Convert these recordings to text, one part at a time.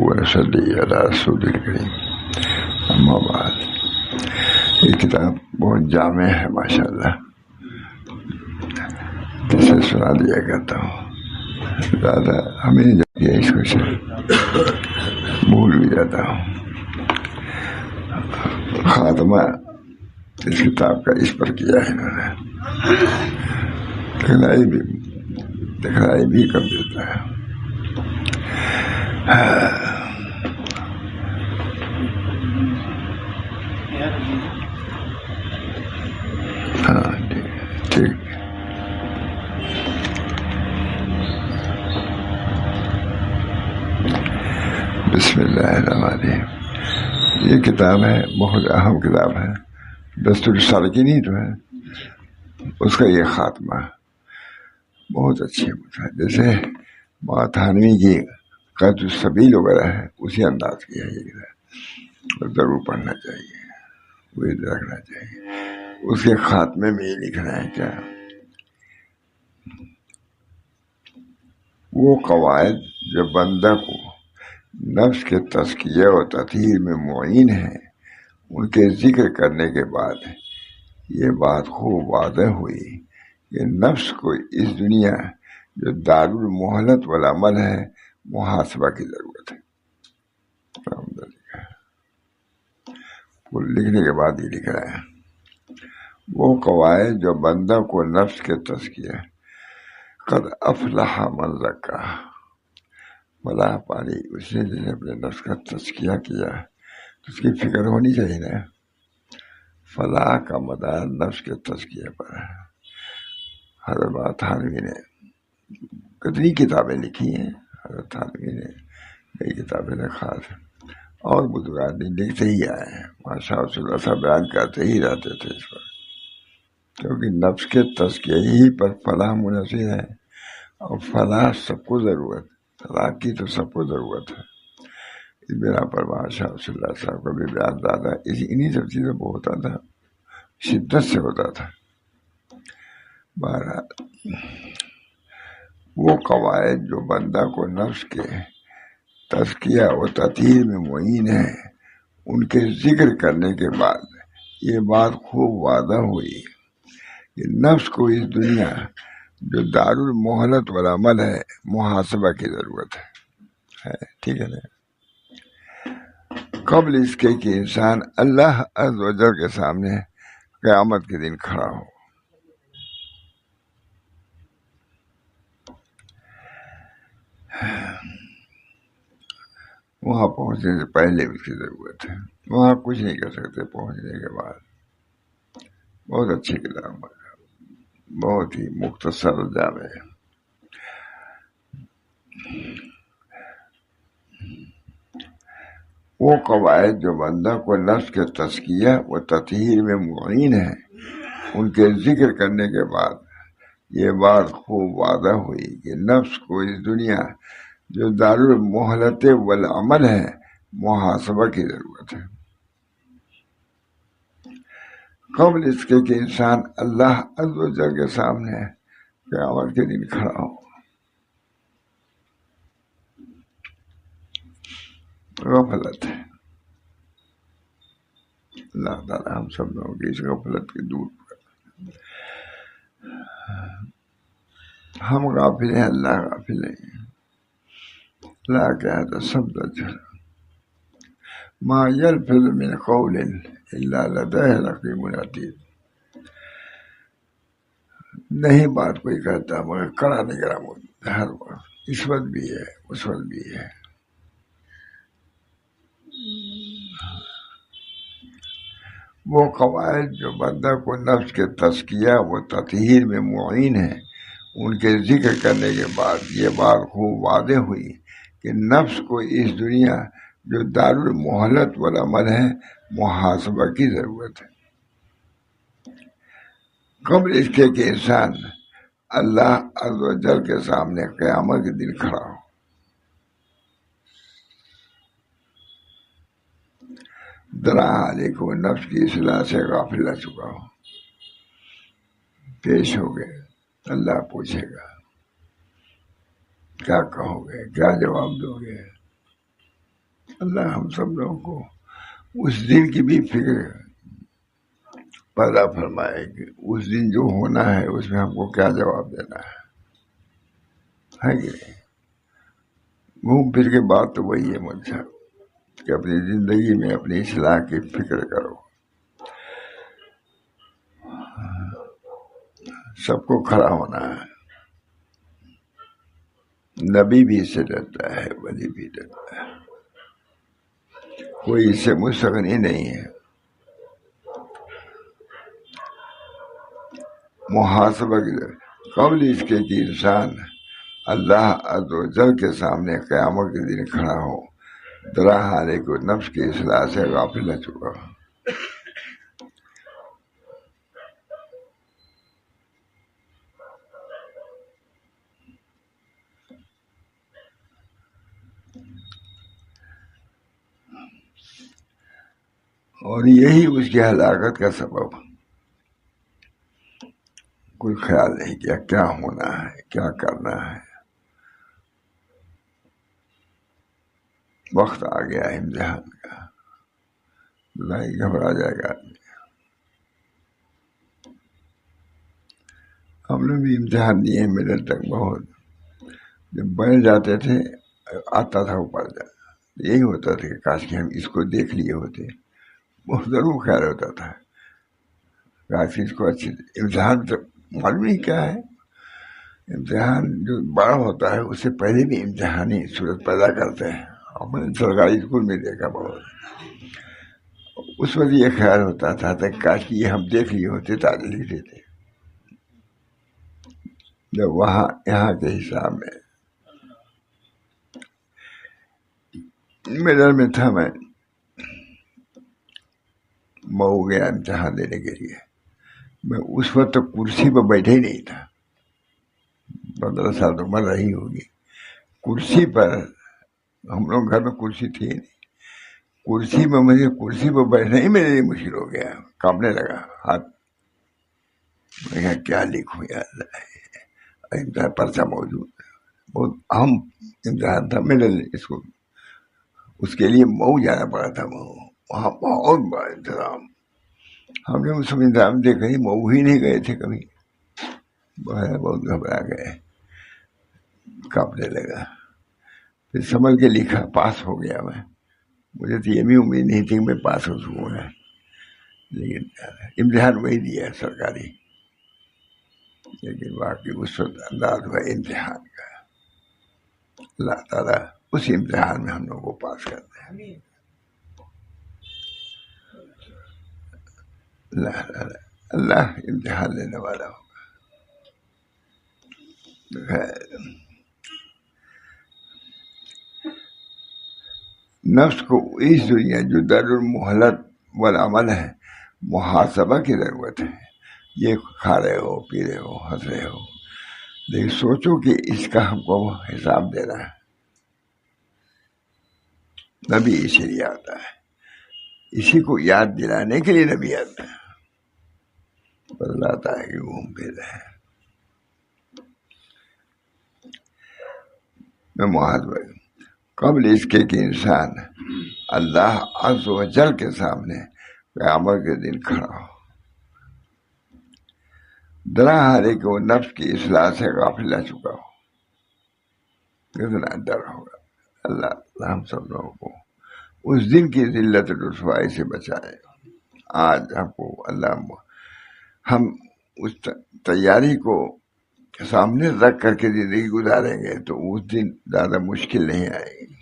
وصلی علی رسول الکریم. اما بعد، یہ کتاب بہت جامع ہے ماشاءاللہ، جسے سنا دیا کرتا ہوں. زیادہ ہمیں نہیں جاتی ہے، اس کو سے بھول بھی جاتا ہوں. خاتمہ اس کتاب کا اس پر کیا ہے انہوں نے، دکھلائی بھی کر دیتا ہے. ہاں ٹھیک. بسم اللہ الرحمن الرحیم. یہ کتاب ہے، بہت اہم کتاب ہے. دستور السالکین ہی تو ہے، اس کا یہ خاتمہ بہت اچھی ہے. جیسے تھانوی کی قید السبیل وغیرہ ہے، اسی انداز کی ہے یہ کتاب. ضرور پڑھنا چاہیے، وہ رکھنا چاہیے. اس کے خاتمے میں یہ لکھنا ہے کیا، وہ قواعد جو بندہ کو نفس کے تزکیہ و تطہیر میں معین ہیں، ان کے ذکر کرنے کے بعد یہ بات خوب واضح ہوئی کہ نفس کو اس دنیا جو دارالمہلت والعمل ہے، محاسبہ کی ضرورت ہے. وہ لکھنے کے بعد یہ لکھ رہا ہے، وہ قواعد جو بندہ کو نفس کے تزکیہ، قد افلح من زکا، فلاح پانی اس نے جس نے اپنے نفس کا تزکیہ کیا، تو اس کی فکر ہونی چاہیے نا. فلاح کا مدار نفس کے تزکیہ پر ہے. حضرت تھانوی نے کتنی کتابیں لکھی ہیں، حضرت تھانوی نے کئی کتابیں خاص ہیں، اور بزرگان لکھتے ہی آئے ہیں. ماشاء اللہ سب بیان کرتے ہی رہتے تھے اس پر، کیونکہ نفس کے تزکیہ ہی پر فلاح منحصر ہے. اور فلاح سب کو ضرورت، فلاح کی تو سب کو ضرورت ہے. اس بنا پر ماشاء اللہ صاحب کا بھی بیان زیادہ انہی سب چیزوں کو ہوتا تھا، شدت سے ہوتا تھا. بہرحال وہ قواعد جو بندہ کو نفس کے تزکیہ و تطہیر میں معین ہے، ان کے ذکر کرنے کے بعد یہ بات خوب واضح ہوئی کہ نفس کو اس دنیا جو دارالمہلت والعمل ہے، محاسبہ کی ضرورت ہے. ٹھیک ہے نا. قبل اس کے کہ انسان اللہ عز و جل کے سامنے قیامت کے دن کھڑا ہو. وہاں پہنچنے سے پہلے اس کی ضرورت ہے. وہاں کچھ نہیں کر سکتے پہنچنے کے بعد. بہت اچھی کتاب ہے، بہت ہی مختصر جامع ہے. وہ قواعد جو بندہ کو نفس کے تزکیہ و تطہیر میں معین ہے، ان کے ذکر کرنے کے بعد یہ بات خوب واضح ہوئی کہ نفس کو اس دنیا جو دارالمہلت والعمل ہے، محاسبہ کی ضرورت ہے. قبل اس کے کہ انسان اللہ عز و جل کے سامنے قیامت کے دن کھڑا ہو. غفلت ہے. اللہ تعالیٰ ہم سب لوگوں کی اس غفلت کی دور کر. ہم غافل ہیں، اللہ غافل ہے. اللہ کہتا ہے سب درجہ ما یلفظ من قول الا لدیہ رقیب عتید. نہیں بات کوئی کہتا مگر کڑا نگراں ہر وقت، اس وقت بھی ہے اس وقت بھی ہے. وہ قواعد جو بندہ کو نفس کے تزکیہ و تطہیر میں معین ہے، ان کے ذکر کرنے کے بعد یہ بات خوب واضح ہوئی کہ نفس کو اس دنیا جو دارالمہلت والعمل ہے، محاسبہ کی ضرورت ہے. قبل اس کے کہ انسان اللہ عز و جل کے سامنے قیامت کے دن کھڑا ہو. درا حالے کو نفس کی اصلاح سے غافل رہ چکا ہو. پیش ہو گئے، اللہ پوچھے گا کیا کہو گے، کیا جواب دو گے. اللہ ہم سب لوگوں کو اس دن کی بھی فکر پیدا فرمائے کہ اس دن جو ہونا ہے اس میں ہم کو کیا جواب دینا ہے کہ نہیں؟ گھوم پھر کے بات تو وہی ہے مجھ سے کہ اپنی زندگی میں اپنی اصلاح کی فکر کرو. سب کو کھڑا ہونا ہے. نبی بھی اس سے ڈرتا ہے, ولی بھی ڈرتا ہے, کوئی اس سے مستغنی نہیں ہے. محاسبہ کی قبل اس کے کہ انسان اللہ عز و جل کے سامنے قیامت کے دن کھڑا ہو, درا حالے کو نفس کی اصلاح سے غافل ہو چکا. اور یہی اس کی ہلاکت کا سبب. کوئی خیال نہیں کیا کیا ہونا ہے, کیا کرنا ہے. وقت آ گیا امتحان کا, نہیں گھبرا جائے گا آدمی. ہم نے بھی امتحان دیے میرے تک بہت. جب بیٹھ جاتے تھے آتا تھا اوپر جا, یہی ہوتا تھا کہ کاش کہ ہم اس کو دیکھ لیے ہوتے. بہت ضرور خیال ہوتا تھا کاش اس کو اچھی. امتحان تو معلوم نہیں کیا ہے. امتحان جو بڑا ہوتا ہے اس سے پہلے بھی امتحانی صورت پیدا کرتے ہیں. ہم نے سرکاری اسکول میں دیکھا بہت. اس وقت یہ خیال ہوتا تھا کہ کاش کہ یہ ہم دیکھ لیے ہوتے تعلیم لکھ دیتے. جب وہاں یہاں کے حساب میں میڈل میں تھا, میں مئو گیا امتحان دینے کے لیے. میں اس وقت تو کرسی پر بیٹھے ہی نہیں تھا. 15 سال تو عمر رہی ہوگی. کرسی پر, ہم لوگ گھر میں کرسی تھی نہیں, کرسی میں مجھے کرسی پر بیٹھنا ہی میرے لیے مشکل ہو گیا. کانپنے لگا ہاتھ. میں کہا کیا لکھوں یا اللہ. امتحان پرچہ موجود, بہت اہم امتحان تھا میرے لیے اسکول. اس کے لیے مئو جانا پڑا تھا. مئو وہاں بہت بڑا انتظام. ہم نے اس انتظام دیکھا ہی, مئو ہی نہیں گئے تھے کبھی. بہت گھبرا گئے, کانپنے لگا. پھر سنبھل کے لکھا, پاس ہو گیا میں. مجھے تو یہ بھی امید نہیں تھی کہ میں پاس ہو سکوں گا, لیکن امتحان وہی دیا سرکاری. لیکن باقی اس وقت انداز ہوا امتحان کا. اللہ تعالیٰ اس امتحان میں ہم لوگوں کو پاس کرتے ہیں. اللہ امتحان لینے والا ہوگا. نفس کو اس دنیا جو در المحلت والعمل ہے, محاسبہ کی ضرورت ہے. یہ کھا رہے ہو, پی رہے ہو, ہنس رہے ہو, لیکن سوچو کہ اس کا ہم کو حساب دینا ہے. نبی اسی لیے آتا ہے, اسی کو یاد دلانے کے لیے نبی آتا ہے. بتلاتا ہے کہ گھوم پھر رہے. میں محاسبہ قبل اس کے کہ انسان اللہ عز و جل کے سامنے قیامت کے دن کھڑا ہو, درا ہارے کہ وہ نفس کی اصلاح سے غافل رہ چکا ہو. کتنا ڈر ہوگا. اللہ ہم سب لوگوں کو اس دن کی ذلت رسوائی سے بچائے. آج ہم کو اللہ, ہم اس تیاری کو سامنے رکھ کر کے زندگی گزاریں گے تو اس دن زیادہ مشکل نہیں آئے گی.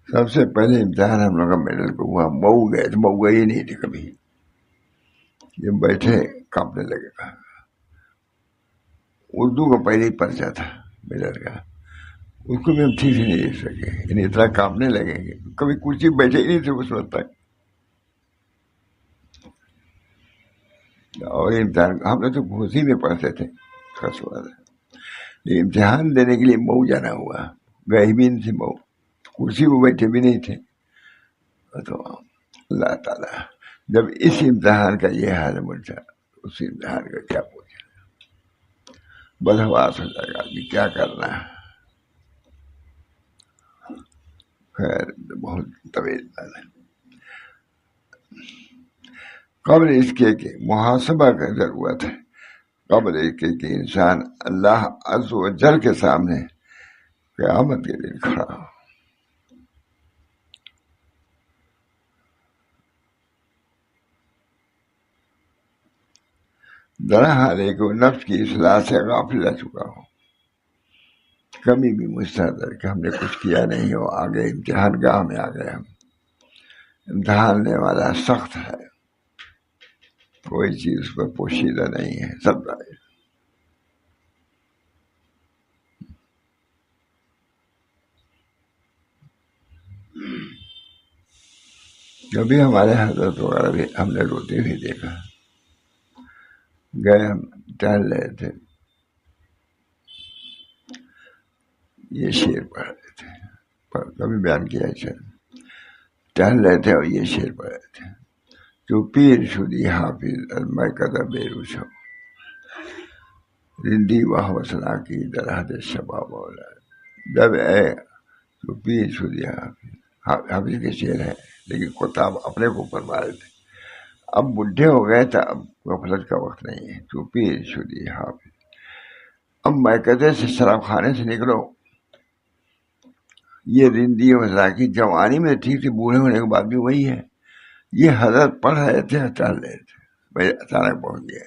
سب سے پہلے امتحان ہم لوگ کا میڈل کو ہوا, مئو گئے تو مئو گئے ہی نہیں تھے کبھی. یہ بیٹھے کانپنے لگے. اردو کا پہلے ہی پرچہ تھا میڈل کا, اس کو بھی ہم ٹھیک سے نہیں لکھ سکے. یعنی اتنا کانپنے لگیں گے, کبھی کرسی بیٹھے ہی نہیں تھے اس وقت تک. اور امتحان ہم نے تو گھوسی میں پڑھتے تھے خسواد. امتحان دینے کے لیے مئو جانا ہوا, گئے بھی نہیں تھے مئو, کرسی پہ بیٹھے بھی نہیں تھے. تو اللہ تعالیٰ جب اس امتحان کا یہ حال مجھا, اس امتحان کا کیا پوچھا, بدحواس ہو جائے گا آدمی کیا کرنا ہے. خیر بہت طویل بات ہے. قبل اس کے کہ محاسبہ کا ضرورت ہے، قبل اس کے کہ انسان اللہ عز و جل کے سامنے قیامت کے دن کھڑا ہو. درحال ہے کہ وہ نفس کی اصلاح سے غافل رہ چکا ہو، کبھی بھی مستحضر کہ ہم نے کچھ کیا نہیں ہو، آگے امتحان گاہ میں آ گئے. ہم امتحان لینے والا سخت ہے، کوئی چیز اس پر پوشیدہ نہیں ہے، سب ظاہر. کبھی ہمارے حضرت وغیرہ بھی ہم نے روتے بھی دیکھا. گئے ہم ٹہل رہے تھے، یہ شعر پڑھ رہے تھے، کبھی بیان کیا ہے شعر. ٹہل رہے تھے اور یہ شعر پڑھ رہے تھے: جو پیر شدی حافظ الماء قدر بیروش ہو، رندی واہ وسنا کی درحد شباب اولاد. جب اے جو پیر شدی حافظ کے شعر ہے، لیکن کتاب اپنے کو فرما رہے تھے. اب بڈھے ہو گئے تھے، اب غفلت کا وقت نہیں ہے. جو پیر شدی حافظ، اب میکدے سے شراب خانے سے نکلو. یہ رندی وسنا کی جوانی میں ٹھیک تھی، بوڑھے ہونے کے بعد بھی وہی ہے. یہ حضرت پڑھ رہے تھے، ٹہل رہے تھے، بھائی اچانک پہنچ گیا.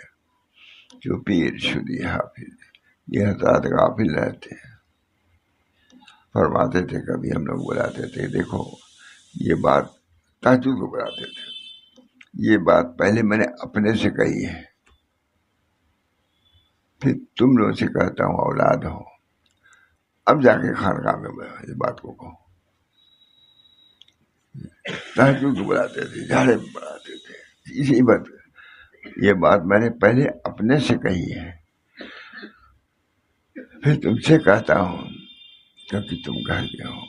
جو پیر شدی حافظ، یہ حضرات غافل رہتے ہیں. فرماتے تھے، کبھی ہم لوگ بلاتے تھے، دیکھو یہ بات تہجد کو بلاتے تھے، یہ بات پہلے میں نے اپنے سے کہی ہے، پھر تم لوگوں سے کہتا ہوں اولاد ہو، اب جا کے خانقاہ میں اس بات کو کہو. تہجد کو بلاتے تھے، جھاڑے میں بلاتے تھے، اسی بات. یہ بات میں نے پہلے اپنے سے کہی ہے، پھر تم سے کہتا ہوں کیونکہ تم گھر گئے ہو.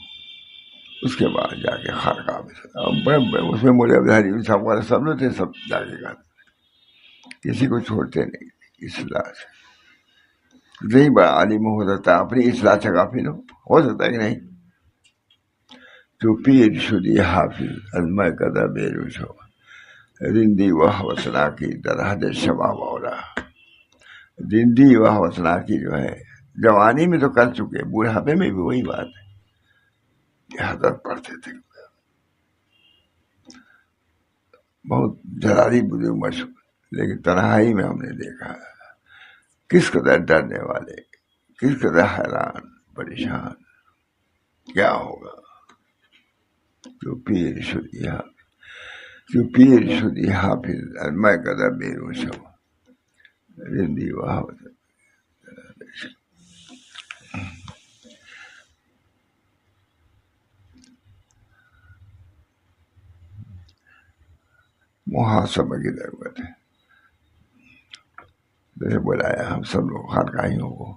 اس کے بعد جا کے خانقاہ میں اس میں مولوی عبدالحلیم صاحب والے سب لوگ تھے، سب جا کے کہتے، کسی کو چھوڑتے نہیں. اصلاح سے نہیں بڑا عالم ہو سکتا ہے اپنی اصلاح سے غافل ہو سکتا ہے کہ نہیں. جو پیر شدی حافظ الماء قدر بیروش ہو، رندی واہ وسنا کی درحد شباب اولا. رندی واہ وسنا کی جو ہے جوانی میں تو کر چکے، بوڑھاپے میں بھی وہی بات ہے. یہ حضرت پڑھتے تھے، بہت جلالی بزرگ مشہور، لیکن تنہائی میں ہم نے دیکھا کس قدر ڈرنے والے، کس قدر حیران پریشان، کیا ہوگا. جو پیر شدی حافظ، جو پیر شدی حافظ الماء قدر بیروش ہو، رندی واہ وسنا. محاسبہ کی ضرورت ہے. جیسے بلایا ہم سب لوگ خانقاہیوں کو،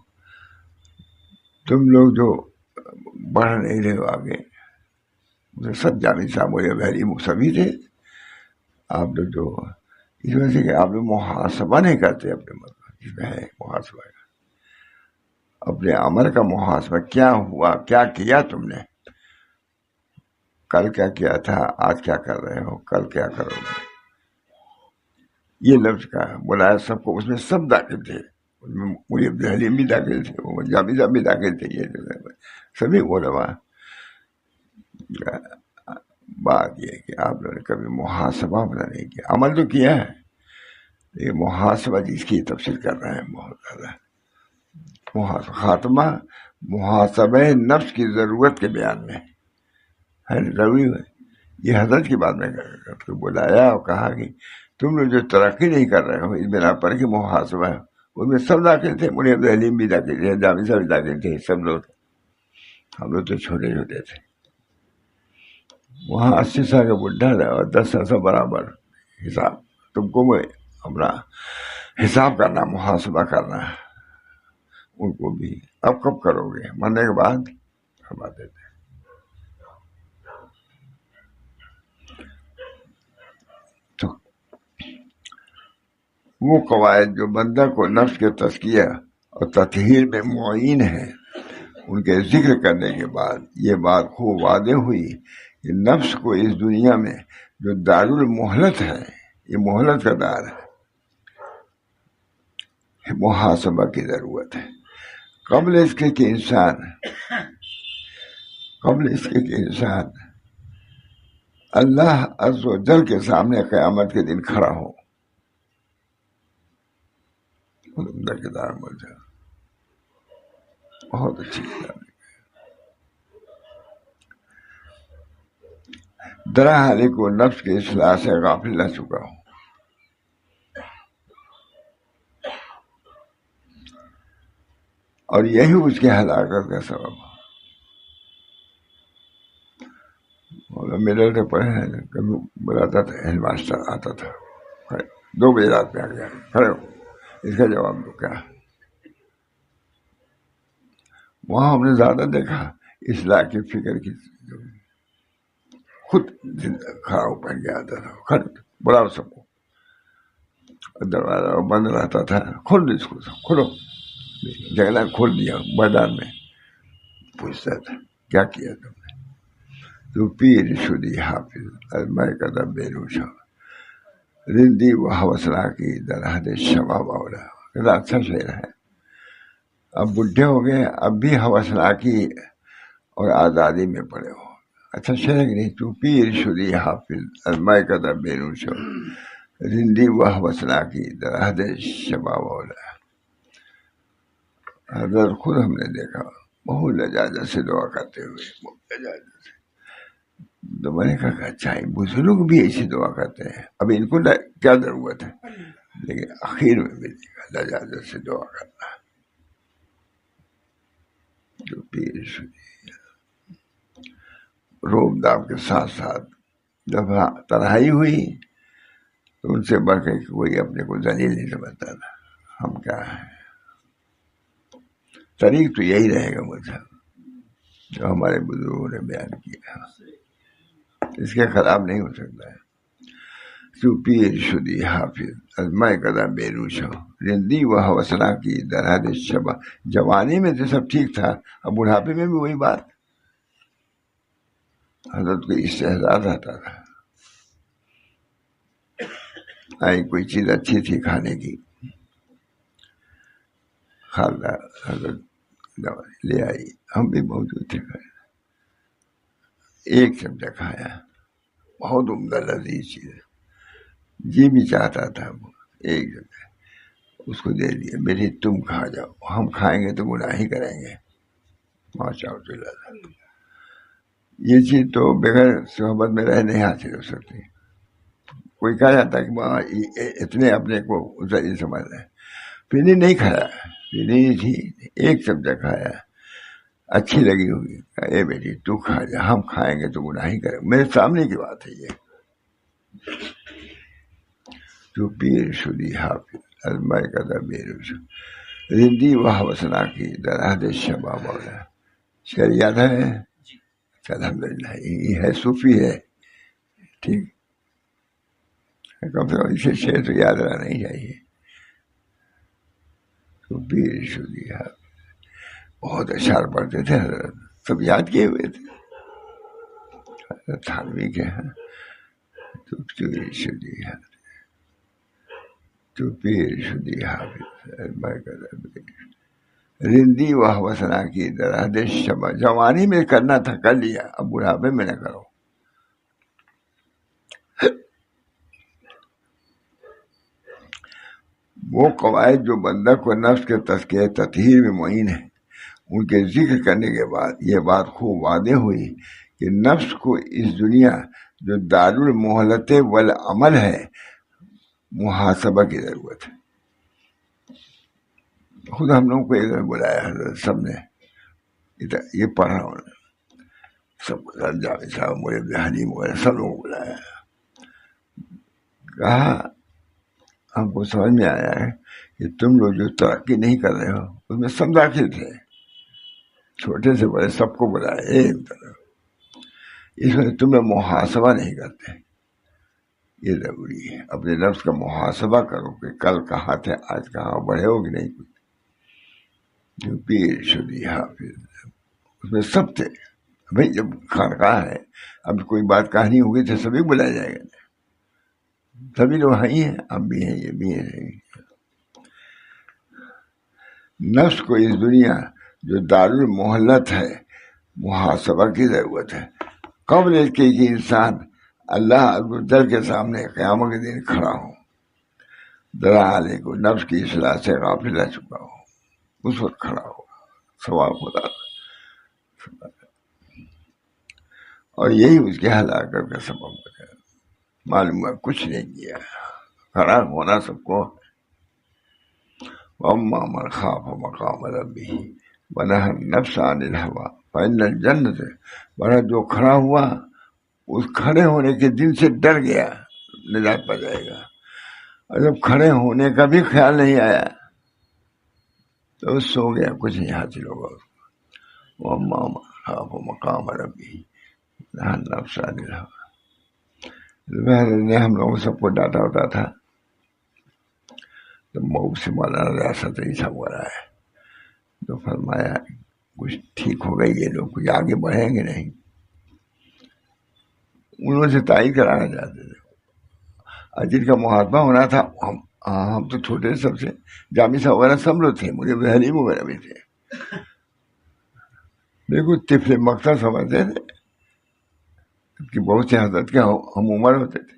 تم لوگ جو بڑھ نہیں رہے ہو آگے، سب جامی صاحب وہ بحری سبھی تھے. آپ لوگ جو اس وجہ سے کہ آپ لوگ محاسبہ نہیں کرتے اپنے مطلب جس میں ہے محاسبہ کا، اپنے عمل کا محاسبہ، کیا ہوا، کیا کیا تم نے، کل کیا کیا تھا، آج کیا کر رہے ہو، کل کیا کرو گے. یہ لفظ کا بلایا سب کو، اس میں سب داخل تھے. مولوی عبدالحلیم بھی داخل تھے، وہ جامی صاحب بھی داخل تھے، یہ سبھی علماء. بات یہ ہے کہ آپ لوگوں نے کبھی محاسبہ اپنا نہیں کیا. عمل تو کیا ہے، یہ محاسبہ جس کی تفصیل کر رہے ہیں بہت زیادہ. خاتمہ محاسبہ نفس کی ضرورت کے بیان میں ہے، ضروری ہے. یہ حضرت کی بات میں بلایا اور کہا کہ تم لوگ جو ترقی نہیں کر رہے ہو اس بنا پر کہ محاسبہ ہے. ان میں سب داخل تھے، مولوی عبدالحلیم بھی داخل تھے، جامی صاحب بھی داخل تھے، سب لوگ. ہم لوگ تو چھوٹے چھوٹے تھے. وہاں 80 سال کا بڈھا تھا اور 10 سال سے برابر حساب. تم کو وہ اپنا حساب کرنا، محاسبہ کرنا ہے. ان کو بھی اب کب کرو گے، مرنے کے بعد فرماتے تھے. تو وہ قواعد جو بندہ کو نفس کے تزکیہ اور تطہیر میں معین ہے، ان کے ذکر کرنے کے بعد یہ بات خوب واضح ہوئی کہ نفس کو اس دنیا میں جو دارالمہلت ہے، یہ مہلت کا دار ہے، محاسبہ کی ضرورت ہے قبل اس کے کہ انسان اللہ عز و جل کے سامنے قیامت کے دن کھڑا ہو۔ کتاب بہت اچھی کتاب ہے۔ درا حالی کو نفس کی اصلاح سے غافل رہ چکا ہوں، اور یہی اس کی ہلاکت کا سبب ہے۔ میرے سے پڑھے ہیں، کبھی بلاتا تھا، ہیڈ ماسٹر آتا تھا، 2 بجے رات میں آ گیا، کھڑے ہو، اس کا جواب دو کیا؟ وہاں ہم نے زیادہ دیکھا اصلاح کی فکر کی، خود کھڑا ہو پہن کے آتا تھا، کھڑے بڑا سب کو، دروازہ بند رہتا تھا، کھول اس کو، کھولو، جگہ کھول دیا، میدان میں پوچھتا تھا کیا کیا تم نے؟ تو پیر شدی حافظ میں قدم بے روشا رندی و حوصلہ کی درحد شباب اولا۔ کتنا اچھا شعر ہے۔ اب بڈھے ہو گئے، اب بھی حوصلہ کی اور آزادی میں پڑے ہو۔ اچھا شعر ہے کہ نہیں؟ تو پیر شدی حافظ میں قدم بے روشا رندی و حوصلہ کی درحد شباب اولا۔ حضرت خود ہم نے دیکھا بہت لجاجت سے دعا کرتے ہوئے، بہت لجاجت سے۔ تو میں نے کہا کہ اچھا بزرگ بھی ایسی دعا کرتے ہیں، اب ان کو کیا ضرورت ہے؟ لیکن آخر میں بھی دیکھا لجاجت سے دعا کرنا۔ جو پیر شدی روب داب کے ساتھ ساتھ جب تنہائی ہوئی تو ان سے بڑھ کے کوئی اپنے کو ذلیل نہیں سمجھتا تھا۔ ہم کیا ہیں؟ طریق تو یہی رہے گا مذہب جو ہمارے بزرگوں نے بیان کیا، اس کے خلاف نہیں ہو سکتا ہے۔ تو پیر شدی حافظ میں قدم بے روش ہو رندی و حوصلہ کی درحد شبا۔ جوانی میں تو سب ٹھیک تھا، اب بڑھاپے میں بھی وہی بات۔ حضرت کو استحضار رہتا تھا، کوئی چیز اچھی تھی کھانے کی، خالدہ حضرت لے آئی، ہم بھی موجود تھے، ایک چمچہ کھایا، بہت عمدہ لذیذ چیز، جی بھی چاہتا تھا، ایک چمچہ اس کو دے دیا، بیٹی تم کھا جاؤ، ہم کھائیں گے تو گناہ ہی کریں گے۔ ماشاء اللہ، یہ چیز تو بغیر صحبت میں رہ نہیں حاصل ہو سکتی۔ کوئی کہا جاتا ہے کہ اتنے اپنے کو ذلیل سمجھ رہے ہیں۔ پینی نہیں کھایا، پینی تھی، ایک چمچہ کھایا، اچھی لگی ہوگی، اے بیٹی تو کھا جا، ہم کھائیں گے تو گناہ ہی کریں گے۔ میرے سامنے کی بات ہے یہ۔ تو پیر شدی حافظ ازمائے قدر بے روش رندی و حوصلہ کی درحد شباب اولا۔ شعر یاد ہے؟ الحمدللہ، یہ ہے صوفی ہے، ٹھیک، کم سے کم اسے شعر تو یاد رہنا نہیں چاہیے۔ تو پیر شدی حافظ، بہت اشعار پڑھتے تھے حضرت، سب یاد کیے ہوئے تھے حضرت تھانوی کے ہیں۔ تو پیر شدی حافظ، تو پیر شدی حافظ میں قدر رندی و حوصلہ کی درحد شبا۔ جوانی میں کرنا تھا کر لیا، اب بڑھاپے میں نہ کرو۔ وہ قواعد جو بندہ کو نفس کے تزکیہ تطہیر میں معین ہے، ان کے ذکر کرنے کے بعد یہ بات خوب واضح ہوئی کہ نفس کو اس دنیا جو دارالمہلت والعمل ہے، محاسبہ کی ضرورت ہے۔ خود ہم لوگوں کو ادھر بلایا حضرت، سب نے یہ پڑھا، سب جاوید صاحب، مولوی حلیم وغیرہ سب لوگوں کو بلایا، کہا ہم کو سمجھ میں آیا ہے کہ تم لوگ جو ترقی نہیں کر رہے ہو اس میں سب داخل تھے، چھوٹے سے بڑے سب کو بلایا ایک طرف، اس میں تم لوگ محاسبہ نہیں کرتے۔ یہ ضروری ہے، اپنے نفس کا محاسبہ کرو کہ کل کہاں تھے، آج کہاں، بڑھے ہو کہ نہیں۔ جو پیر شدی حافظ اس میں سب تھے. بھائی جب خانقاہ ہے، اب کوئی بات کہانی ہوگی تو سبھی بلایا جائے گا، سبھی لوگ ہی ہیں، اب بھی ہیں، یہ بھی ہیں. نفس کو اس دنیا جو دارالمحلت ہے محاسبہ کی ضرورت ہے، قبل اس کے کہ انسان اللہ عز و جل کے سامنے قیامت کے دن کھڑا ہو. ذرا حالے کو نفس کی اصلاح سے غافل رہ چکا ہو، اس وقت کھڑا ہوگا ثواب خدا. اور یہی اس کے ہلاکت کا سبب ہو جائے. معلوم ہے کچھ نہیں کیا، کھڑا ہونا سب کو. وَأَمَّا مَنْ خَافَ مَقَامَ رَبِّهِ وَنَهَى النَّفْسَ عَنِ الْهَوَىٰ فَإِنَّ الْجَنَّةَ، بڑا جو کھڑا ہوا اس کھڑے ہونے کے دن سے ڈر گیا، نجات پا جائے گا. اور جب کھڑے ہونے کا بھی خیال نہیں آیا تو سو گیا، کچھ نہیں حاصل ہوگا اس کو. وَأَمَّا مَنْ خَافَ مَقَامَ رَبِّهِ وَنَهَى النَّفْسَ عَنِ الْهَوَىٰ. نے ہم لوگوں سب کو ڈانٹا ہوتا تھا تو مئو سے مولانا ریاست عیسیٰ ہو رہا ہے، تو فرمایا کچھ ٹھیک ہو گئی، یہ لوگ کچھ آگے بڑھیں گے نہیں. انہوں سے تائید کرانا چاہتے تھے. اور جن کا محاسبہ ہونا تھا ہم تو چھوٹے سب سے، جامی صاحب وغیرہ سب لوگ تھے، مجھے حلیم وغیرہ بھی تھے، بالکل طفل مقصد سمجھتے تھے کہ بہت سے حضرت کے ہم عمر ہوتے تھے.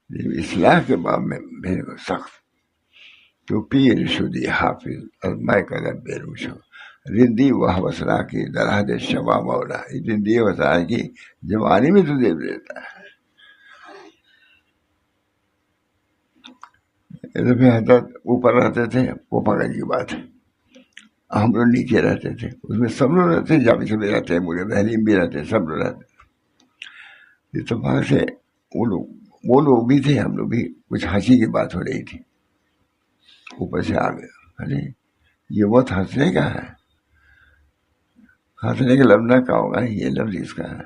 لیکن اصلاح کے باب میں میرے کو سخت. تو پیر شدی حافظ ازمائے قدر بیروش ہو رندی وہ وسرا کی درہد شباب اولا. رندی وسرا کی جوانی میں تو دیو دیتا ہے. حضرت اوپر رہتے تھے، وہ پکڑ کی بات ہے، ہم لوگ نیچے رہتے تھے. اس میں سب لوگ رہتے، جامی سے بھی رہتے، مجھے بہلیم بھی رہتے، سب لوگ رہتے. اتفاق سے وہ لوگ بھی تھے، ہم لوگ بھی. کچھ ہنسی کی بات ہو رہی تھی، اوپر سے آ گیا، ارے یہ وقت ہنسنے کا ہے، ہنسنے کا لفظ نہ کا ہوگا، یہ لفظ اس کا ہے.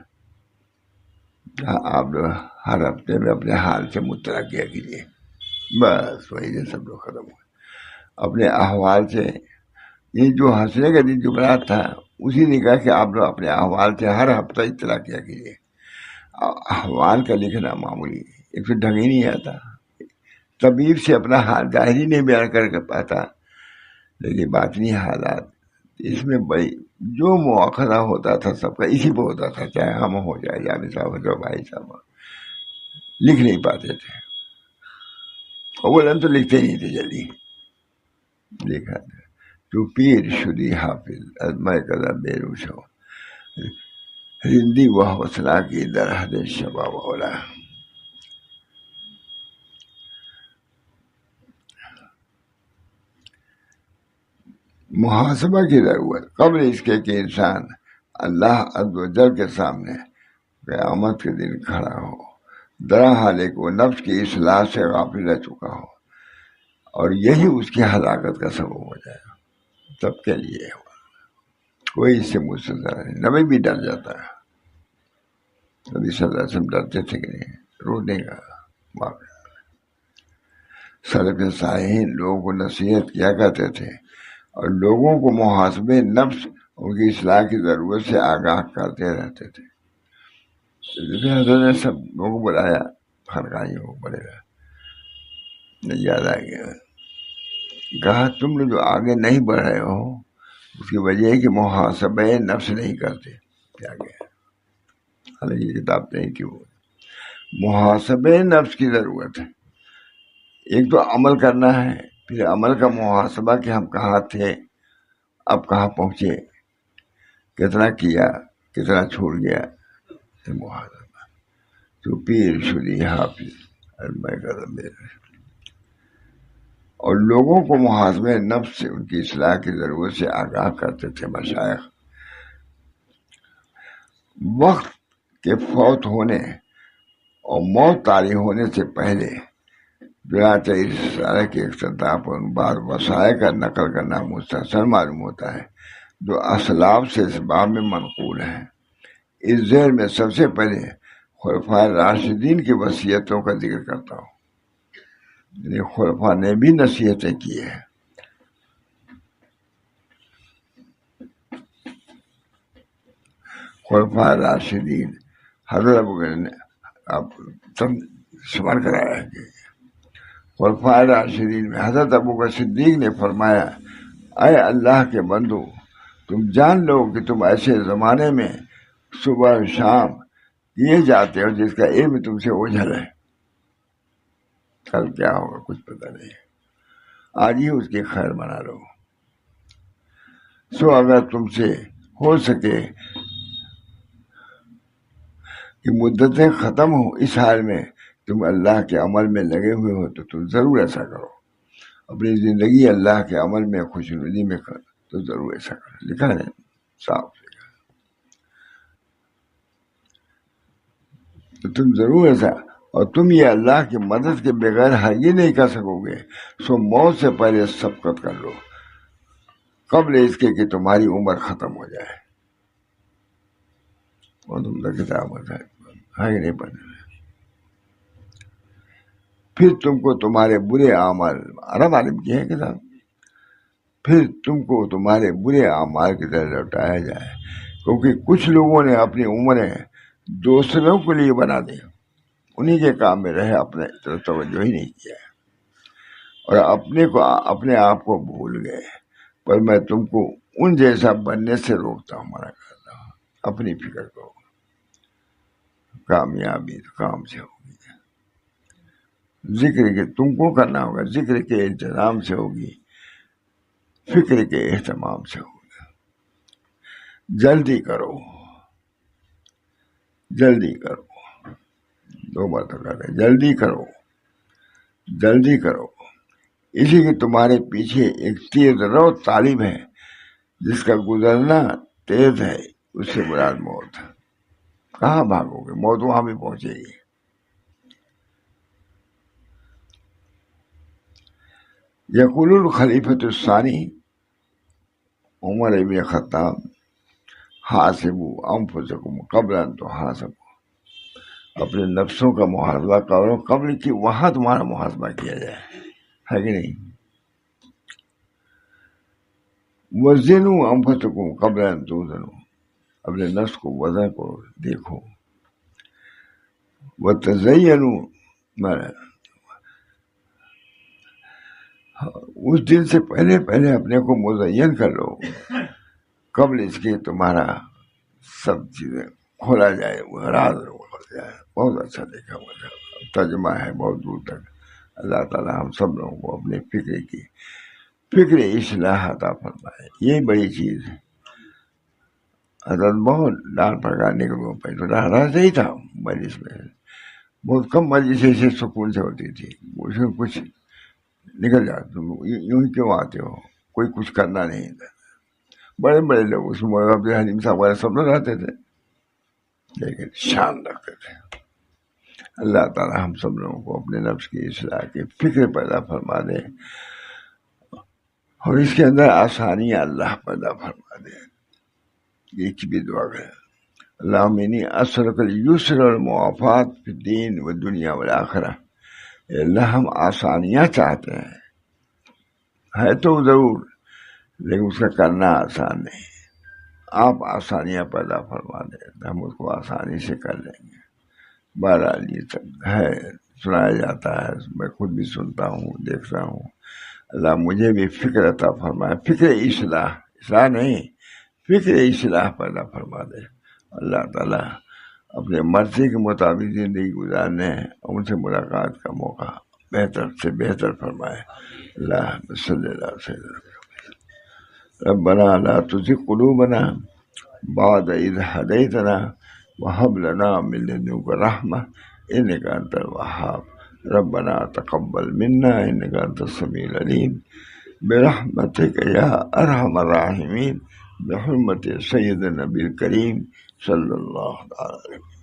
آپ لوگ ہر ہفتے میں اپنے حال سے مطلع کیا کیجیے. بس وہی سے سب لوگ ختم ہوئے اپنے احوال سے. یہ جو ہنسنے کا دن جمعرات تھا، اسی نے کہا کہ آپ لوگ اپنے احوال سے ہر ہفتہ اطلاع کیا کیجیے. احوال کا لکھنا معمولی ایک تو ڈھنگ ہی نہیں آتا، طبیب سے اپنا حال ظاہری نہیں بیان کر کے پاتا، لیکن باطنی حالات اس میں بڑی جو مواخذہ ہوتا تھا سب کا اسی پہ ہوتا تھا، چاہے ہم ہو جائے جاوید صاحب ہو جائے بھائی صاحب، لکھ نہیں پاتے تھے. اولاً تو لکھتے نہیں تھے جلدی، لکھا تھا. تو پیر شدی حافظ ازمائے قدر بیروش ہو رندی وہ وسلا کی درحد شباب اولا. محاسبہ کی ضرورت قبل اس کے کہ انسان اللہ عز و جل کے سامنے قیامت کے دن کھڑا ہو. درا حالے کو نفس کی اصلاح سے غافل رہ چکا ہو، اور یہی اس کی ہلاکت کا سبب ہو جائے گا. سب کے لیے کوئی اس سے مستثنا نہیں. نبی بھی ڈر جاتا ہے، نبی صلی اللہ علیہ وسلم ڈرتے تھے کہ نہیں. رونے کا واقعہ. سلف صالحین لوگوں کو نصیحت کیا کرتے تھے اور لوگوں کو محاسبے نفس ان کی اصلاح کی ضرورت سے آگاہ کرتے رہتے تھے. حضرت نے سب لوگوں کو بلایا، خانقاہیوں کو بولے گا، یاد آ گیا، کہا تم لوگ جو آگے نہیں بڑھ رہے ہو اس کی وجہ ہے کہ محاسبہ نفس نہیں کرتے. کیا گیا، حالانکہ یہ کتاب نہیں تھی. وہ محاسبہ نفس کی ضرورت ہے. ایک تو عمل کرنا ہے، پھر عمل کا محاسبہ کہ ہم کہاں تھے، اب کہاں پہنچے، کتنا کیا، کتنا چھوڑ گیا. محاسبہ. تو پیر شدی حافظ اور لوگوں کو محاسبہ نفس سے ان کی اصلاح کی ضرورت سے آگاہ کرتے تھے مشائخ. وقت کے فوت ہونے اور موت طاری ہونے سے پہلے چنانچہ اس رسالے کے اختتام پر بعض وسائل کا نقل کرنا مستحسن معلوم ہوتا ہے جو اسلاف سے اس باب میں منقول ہیں. اس ذیل میں سب سے پہلے خلفائے راشدین کی وصیتوں کا ذکر کرتا ہوں. یعنی خلفاء نے بھی نصیحتیں کی ہیں. خلفائے راشدین حضرت ابو بکر نے آپ سب شمار کرایا ہے کہ خلفائے راشدین میں حضرت ابو بکر صدیق نے فرمایا اے اللہ کے بندو تم جان لو کہ تم ایسے زمانے میں صبح شام کیے جاتے ہو جس کا علم تم سے اوجھل ہے، کل کیا ہوگا کچھ پتہ نہیں، آج ہی اس کی خیر بنا لو۔ سو اگر تم سے ہو سکے کہ مدتیں ختم ہو اس حال میں تم اللہ کے عمل میں لگے ہوئے ہو تو تم ضرور ایسا کرو، اپنی زندگی اللہ کے عمل میں خوشنودی میں کر تو ضرور ایسا کرو، لکھا ہے صاف لکھا، تو تم ضرور ایسا، اور تم یہ اللہ کی مدد کے بغیر ہرگز نہیں کر سکو گے، سو موت سے پہلے سبقت کر لو قبل اس کے کہ تمہاری عمر ختم ہو جائے۔ اور تم کا کتاب ہے کہ نہیں پڑھنے میں، پھر تم کو تمہارے برے اعمال، عرب عالم کی ہے کتاب، پھر تم کو تمہارے برے اعمال کی طرح لوٹایا جائے، کیونکہ کچھ لوگوں نے اپنی عمریں دوسروں کے لیے بنا دی، انہی کے کام میں رہے، اپنے طرف توجہ ہی نہیں کیا اور اپنے آپ کو بھول گئے۔ پر میں تم کو ان جیسا بننے سے روکتا ہوں، منع کرتا ہوں، اپنی فکر کرو، کامیابی تو کام سے ہوگی، ذکر کے تم کو کرنا ہوگا، ذکر کے انتظام سے ہوگی، فکر کے اہتمام سے ہوگی۔ جلدی کرو، جلدی کرو، دو بار تو کہتے ہیں جلدی کرو، جلدی کرو، اسی کے تمہارے پیچھے ایک تیز رو طالب ہے جس کا گزرنا تیز ہے، اس سے مراد موت ہے۔ کہاں بھاگو گے، موت وہاں بھی پہنچے گی۔ یقول الخلیفۃ الثانی عمر ابن خطاب حاسبوا انفسکم قبل ان تحاسبوا، اپنے نفسوں کا محاسبہ کرو قبل کہ وہاں تمہارا محاسبہ کیا جائے، ہے کہ نہیں؟ وزنوا انفسکم قبل ان توزنوا، اپنے نفس کو وزن کرو، دیکھو۔ وتزینوا، اس دن سے پہلے اپنے کو مزین کر لو قبل اس کے تمہارا سب چیزیں کھولا جائے، وہ راز کھول جائے۔ بہت اچھا دیکھا ہوا ترجمہ ہے بہت دور تک۔ اللہ تعالیٰ ہم سب لوگوں کو اپنے فکر اصلاح عطا فرمائے، یہ بڑی چیز ہے۔ حضرت بہت ڈانٹ پھٹکانے کے لوگوں پہ تو راز ہی تھا مجلس میں، بہت کم مجلس سے سکون سے ہوتی تھی، اس میں کچھ نکل جاتے، تم یوں ہی کیوں آتے ہو، کوئی کچھ کرنا نہیں تھا۔ بڑے بڑے لوگ اس میں عبد الحلیم صاحب وغیرہ سب لوگ آتے تھے لیکن شان رکھتے تھے۔ اللہ تعالیٰ ہم سب لوگوں کو اپنے نفس کی اصلاح کی فکر پیدا فرما دے اور اس کے اندر آسانیاں اللہ پیدا فرما دے، یہ کی بھی دعا کریں۔ اللہم انی اسألک اليسر والمعافات فی الدین والدنیا والآخرہ۔ اللہ ہم آسانیاں چاہتے ہیں، ہے تو ضرور لیکن اس کا کرنا آسان نہیں، آپ آسانیاں پیدا فرما دیں، ہم اس کو آسانی سے کر لیں گے۔ بہرحال یہ سب ہے، سنایا جاتا ہے، میں خود بھی سنتا ہوں، دیکھتا ہوں۔ اللہ مجھے بھی فکر عطا فرمائے، فکر اصلاح نہیں، فکر اصلاح پیدا فرما دے۔ اللہ تعالیٰ اپنے مرضی کے مطابق زندگی گزارنے اور ان سے ملاقات کا موقع بہتر سے بہتر فرمائے۔ اللہ صلی اللہ علیہ وسلم۔ ربنا لا تزغ قلوبنا بعد إذ هديتنا وهب لنا من لدنك رحمة إنك أنت الوهاب۔ ربنا تقبل منا إنك أنت السميع العليم برحمتك يا أرحم الراحمين، بحرمة سيد النبي الكريم صلى الله عليه وسلم۔